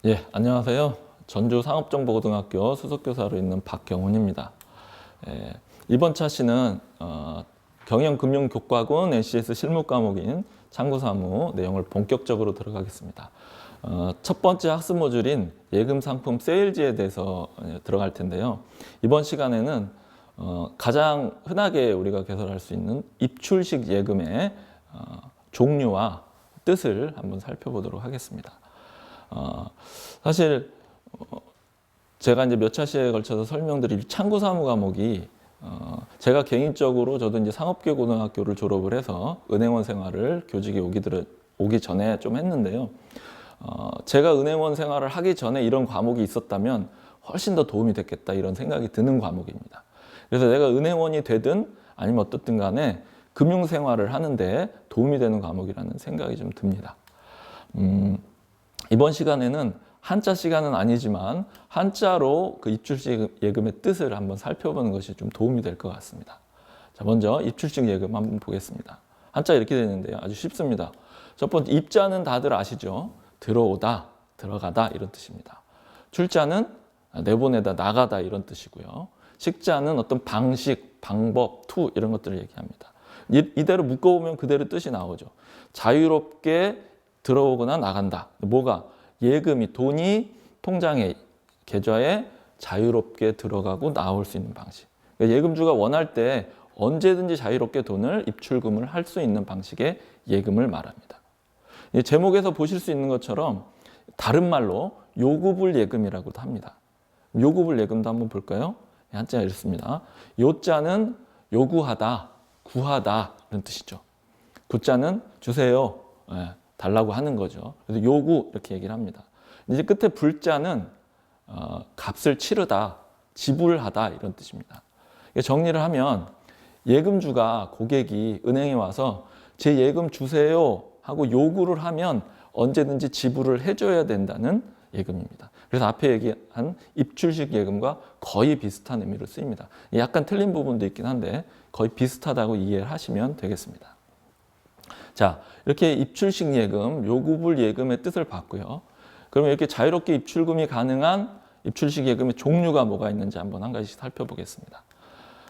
예, 안녕하세요. 전주 상업정보고등학교 수석교사로 있는 박경훈입니다. 이번 차시는 경영금융교과군 NCS 실무 과목인 창구사무 내용을 본격적으로 들어가겠습니다. 첫 번째 학습 모듈인 예금상품 세일즈에 대해서 들어갈 텐데요. 이번 시간에는 가장 흔하게 우리가 개설할 수 있는 입출식 예금의 종류와 뜻을 한번 살펴보도록 하겠습니다. 사실 제가 이제 몇 차시에 걸쳐서 설명드릴 창구사무 과목이 제가 개인적으로 저도 이제 상업계고등학교를 졸업을 해서 은행원 생활을 교직에 오기 전에 좀 했는데요. 제가 은행원 생활을 하기 전에 이런 과목이 있었다면 훨씬 더 도움이 됐겠다 이런 생각이 드는 과목입니다. 그래서 내가 은행원이 되든 아니면 어떻든 간에 금융생활을 하는데 도움이 되는 과목이라는 생각이 좀 듭니다. 이번 시간에는 한자 시간은 아니지만 한자로 그 입출식 예금의 뜻을 한번 살펴보는 것이 좀 도움이 될 것 같습니다. 자, 먼저 입출식 예금 한번 보겠습니다. 한자 이렇게 되는데요. 아주 쉽습니다. 첫 번째 입자는 다들 아시죠? 들어오다, 들어가다 이런 뜻입니다. 출자는 내보내다, 나가다 이런 뜻이고요. 식자는 어떤 방식, 방법, 투 이런 것들을 얘기합니다. 이대로 묶어보면 그대로 뜻이 나오죠. 자유롭게 들어오거나 나간다. 뭐가? 예금이, 돈이 통장에, 계좌에 자유롭게 들어가고 나올 수 있는 방식. 그러니까 예금주가 원할 때 언제든지 자유롭게 돈을 입출금을 할 수 있는 방식의 예금을 말합니다. 제목에서 보실 수 있는 것처럼 다른 말로 요구불 예금이라고도 합니다. 요구불 예금도 한번 볼까요? 한자가 이렇습니다. 요자는 요구하다, 구하다 이런 뜻이죠. 구자는 주세요. 달라고 하는 거죠. 그래서 요구 이렇게 얘기를 합니다. 이제 끝에 불자는 값을 치르다, 지불하다 이런 뜻입니다. 정리를 하면 예금주가 고객이 은행에 와서 제 예금 주세요 하고 요구를 하면 언제든지 지불을 해줘야 된다는 예금입니다. 그래서 앞에 얘기한 입출식 예금과 거의 비슷한 의미로 쓰입니다. 약간 틀린 부분도 있긴 한데 거의 비슷하다고 이해를 하시면 되겠습니다. 자, 이렇게 입출식 예금, 요구불 예금의 뜻을 봤고요. 그러면 이렇게 자유롭게 입출금이 가능한 입출식 예금의 종류가 뭐가 있는지 한번 한 가지씩 살펴보겠습니다.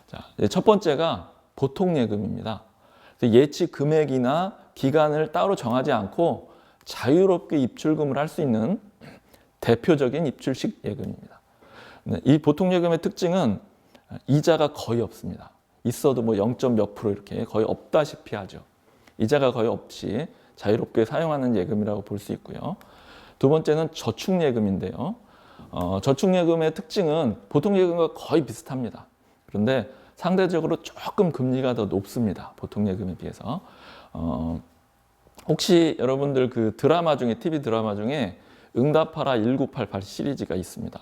자, 첫 번째가 보통 예금입니다. 예치 금액이나 기간을 따로 정하지 않고 자유롭게 입출금을 할 수 있는 대표적인 입출식 예금입니다. 이 보통 예금의 특징은 이자가 거의 없습니다. 있어도 뭐 0. 몇 프로 이렇게 거의 없다시피 하죠. 이자가 거의 없이 자유롭게 사용하는 예금이라고 볼 수 있고요. 두 번째는 저축예금인데요. 저축예금의 특징은 보통 예금과 거의 비슷합니다. 그런데 상대적으로 조금 금리가 더 높습니다. 보통 예금에 비해서. 혹시 여러분들 그 드라마 중에 TV 드라마 중에 응답하라 1988 시리즈가 있습니다.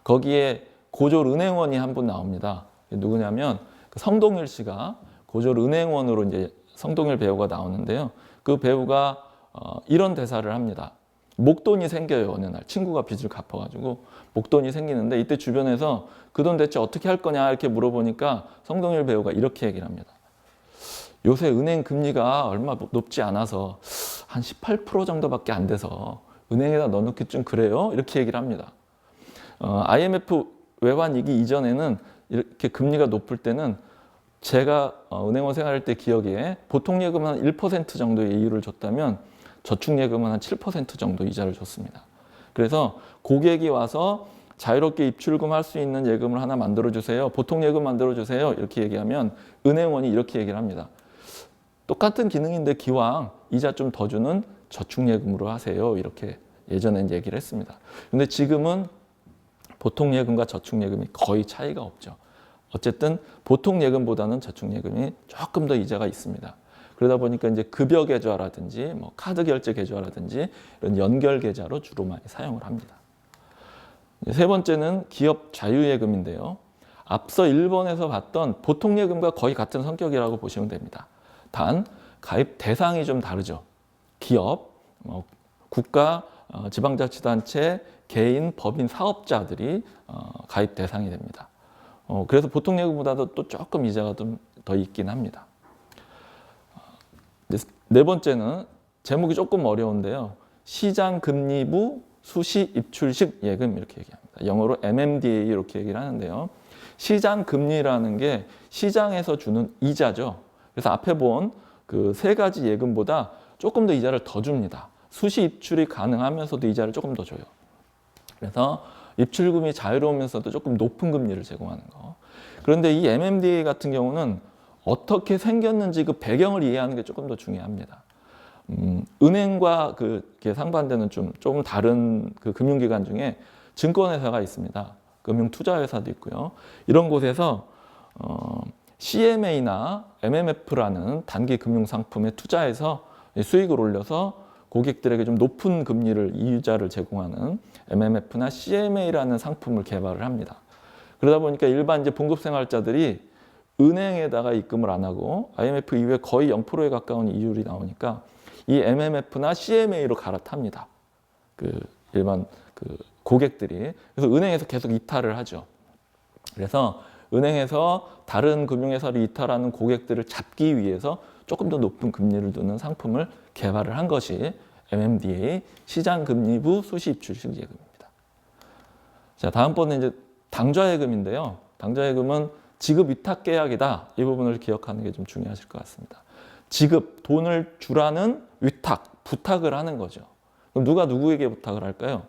거기에 고졸 은행원이 한 분 나옵니다. 누구냐면 성동일 씨가 고졸 은행원으로 이제 성동일 배우가 나오는데요. 그 배우가 이런 대사를 합니다. 목돈이 생겨요. 어느 날 친구가 빚을 갚아가지고 목돈이 생기는데 이때 주변에서 그 돈 대체 어떻게 할 거냐 이렇게 물어보니까 성동일 배우가 이렇게 얘기를 합니다. 요새 은행 금리가 얼마 높지 않아서 한 18% 정도밖에 안 돼서 은행에다 넣어놓기 좀 그래요. 이렇게 얘기를 합니다. IMF 외환위기 이전에는 이렇게 금리가 높을 때는 제가 은행원 생활할 때 기억에 보통 예금은 한 1% 정도의 이율을 줬다면 저축예금은 한 7% 정도 이자를 줬습니다. 그래서 고객이 와서 자유롭게 입출금 할 수 있는 예금을 하나 만들어주세요. 보통 예금 만들어주세요. 이렇게 얘기하면 은행원이 이렇게 얘기를 합니다. 똑같은 기능인데 기왕 이자 좀 더 주는 저축예금으로 하세요. 이렇게 예전엔 얘기를 했습니다. 근데 지금은 보통 예금과 저축예금이 거의 차이가 없죠. 어쨌든 보통 예금보다는 저축예금이 조금 더 이자가 있습니다. 그러다 보니까 이제 급여 계좌라든지 뭐 카드 결제 계좌라든지 이런 연결 계좌로 주로 많이 사용을 합니다. 세 번째는 기업 자유예금인데요. 앞서 1번에서 봤던 보통 예금과 거의 같은 성격이라고 보시면 됩니다. 단 가입 대상이 좀 다르죠. 기업, 국가, 지방자치단체, 개인, 법인, 사업자들이 가입 대상이 됩니다. 그래서 보통 예금보다도 또 조금 이자가 좀 더 있긴 합니다. 네 번째는 제목이 조금 어려운데요. 시장금리부 수시 입출식 예금 이렇게 얘기합니다. 영어로 MMDA 이렇게 얘기를 하는데요. 시장 금리라는 게 시장에서 주는 이자죠. 그래서 앞에 본 그 세 가지 예금보다 조금 더 이자를 더 줍니다. 수시 입출이 가능하면서도 이자를 조금 더 줘요. 그래서 입출금이 자유로우면서도 조금 높은 금리를 제공하는 거. 그런데 이 MMDA 같은 경우는 어떻게 생겼는지 그 배경을 이해하는 게 조금 더 중요합니다. 은행과 그게 상반되는 좀 다른 그 금융기관 중에 증권회사가 있습니다. 금융투자회사도 있고요. 이런 곳에서 CMA나 MMF라는 단기 금융상품에 투자해서 수익을 올려서 고객들에게 좀 높은 금리를 이자를 제공하는 MMF나 CMA라는 상품을 개발을 합니다. 그러다 보니까 일반 이제 봉급생활자들이 은행에다가 입금을 안 하고 IMF 이후에 거의 0%에 가까운 이율이 나오니까 이 MMF나 CMA로 갈아탑니다. 그 일반 그 고객들이. 그래서 은행에서 계속 이탈을 하죠. 그래서 은행에서 다른 금융회사를 이탈하는 고객들을 잡기 위해서 조금 더 높은 금리를 두는 상품을 개발을 한 것이 MMDA 시장금리부 수시 입출식 예금입니다. 자, 다음번에 이제 당좌예금인데요. 당좌예금은 지급 위탁 계약이다. 이 부분을 기억하는 게 좀 중요하실 것 같습니다. 지급, 돈을 주라는 위탁, 부탁을 하는 거죠. 그럼 누가 누구에게 부탁을 할까요?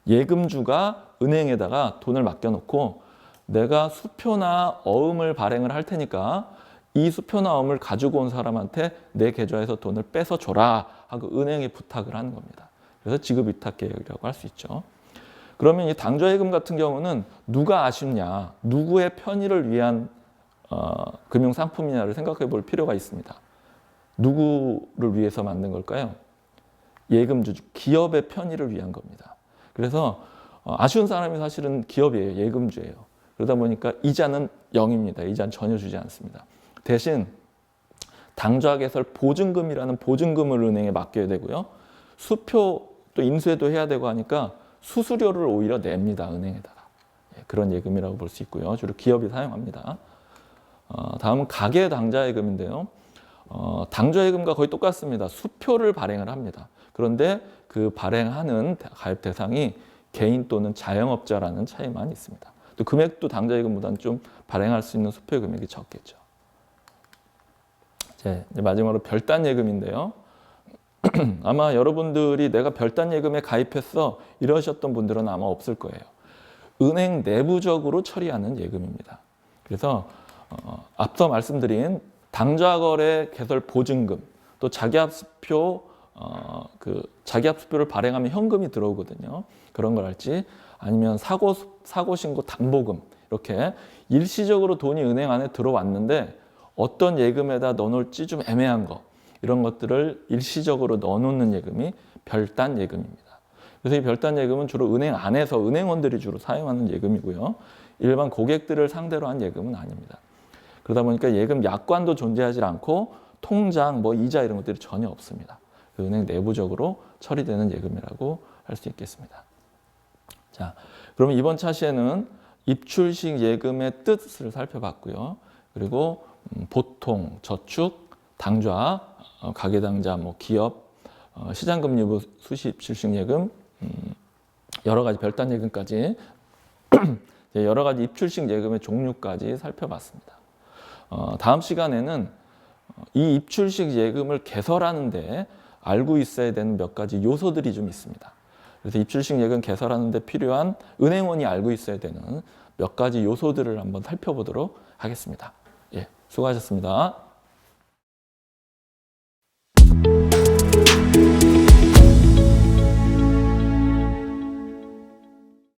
예금주가 은행에다가 돈을 맡겨놓고 내가 수표나 어음을 발행을 할 테니까 이 수표나 어음을 가지고 온 사람한테 내 계좌에서 돈을 빼서 줘라 하고 은행에 부탁을 하는 겁니다. 그래서 지급 위탁 계약이라고 할 수 있죠. 그러면 이 당좌예금 같은 경우는 누가 아쉽냐, 누구의 편의를 위한 금융상품이냐를 생각해 볼 필요가 있습니다. 누구를 위해서 만든 걸까요? 예금주, 기업의 편의를 위한 겁니다. 그래서 아쉬운 사람이 사실은 기업이에요. 예금주예요. 그러다 보니까 이자는 0입니다. 이자는 전혀 주지 않습니다. 대신 당좌개설 보증금이라는 보증금을 은행에 맡겨야 되고요. 수표 또 인수해도 해야 되고 하니까 수수료를 오히려 냅니다. 은행에다가. 그런 예금이라고 볼 수 있고요. 주로 기업이 사용합니다. 다음은 가계 당좌예금인데요. 당좌예금과 거의 똑같습니다. 수표를 발행을 합니다. 그런데 그 발행하는 가입 대상이 개인 또는 자영업자라는 차이만 있습니다. 또 금액도 당좌예금보다는 좀 발행할 수 있는 수표 금액이 적겠죠. 이제 마지막으로 별단예금인데요. 아마 여러분들이 내가 별단예금에 가입했어 이러셨던 분들은 아마 없을 거예요. 은행 내부적으로 처리하는 예금입니다. 그래서 앞서 말씀드린 당좌거래 개설 보증금 또 자기합수표 자기합수표를 발행하면 현금이 들어오거든요. 그런 걸 할지 아니면 사고신고 담보금 이렇게 일시적으로 돈이 은행 안에 들어왔는데 어떤 예금에다 넣어놓을지 좀 애매한 거 이런 것들을 일시적으로 넣어놓는 예금이 별단 예금입니다. 그래서 이 별단 예금은 주로 은행 안에서 은행원들이 주로 사용하는 예금이고요. 일반 고객들을 상대로 한 예금은 아닙니다. 그러다 보니까 예금 약관도 존재하지 않고 통장, 이자 이런 것들이 전혀 없습니다. 은행 내부적으로 처리되는 예금이라고 할 수 있겠습니다. 자, 그러면 이번 차시에는 입출식 예금의 뜻을 살펴봤고요. 그리고 보통, 저축, 당좌, 가계당좌, 기업, 시장금리부 수시 입출식 예금, 여러 가지 별단 예금까지 여러 가지 입출식 예금의 종류까지 살펴봤습니다. 다음 시간에는 이 입출식 예금을 개설하는데 알고 있어야 되는 몇 가지 요소들이 좀 있습니다. 그래서 입출식 예금 개설하는데 필요한 은행원이 알고 있어야 되는 몇 가지 요소들을 한번 살펴보도록 하겠습니다. 예, 수고하셨습니다.